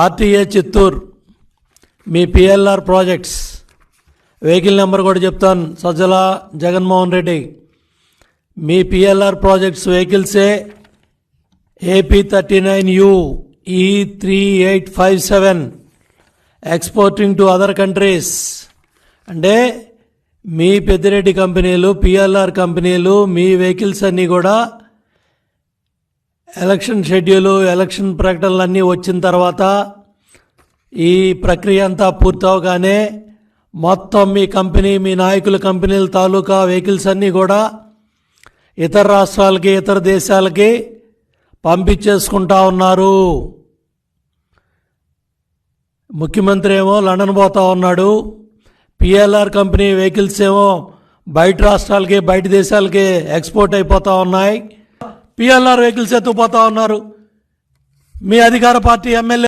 RTA Chittoor మీ PLR projects vehicle number కూడా చెప్తాను. సజ్జల జగన్మోహన్ రెడ్డి మీ పిఎల్ఆర్ ప్రాజెక్ట్స్ వెహికల్సే AP39U E3857 exporting to other countries. అంటే మీ పెద్దిరెడ్డి కంపెనీలు, పిఎల్ఆర్ కంపెనీలు, మీ వెహికల్స్ అన్నీ కూడా ఎలక్షన్ షెడ్యూలు, ఎలక్షన్ ప్రకటనలన్నీ వచ్చిన తర్వాత ఈ ప్రక్రియ అంతా పూర్తవగానే మొత్తం మీ కంపెనీ, మీ నాయకుల కంపెనీల తాలూకా వెహికల్స్ అన్నీ కూడా ఇతర రాష్ట్రాలకి, ఇతర దేశాలకి పంపించేసుకుంటా ఉన్నారు. ముఖ్యమంత్రి ఏమో లండన్ పోతా ఉన్నాడు. పిఎల్ఆర్ కంపెనీ వెహికల్స్ ఏమో బయట రాష్ట్రాలకి, బయట దేశాలకి ఎక్స్పోర్ట్ అయిపోతూ ఉన్నాయి. పిఎల్ఆర్ వెహికల్స్ ఎత్తుకుపోతా ఉన్నారు. మీ అధికార పార్టీ ఎమ్మెల్యే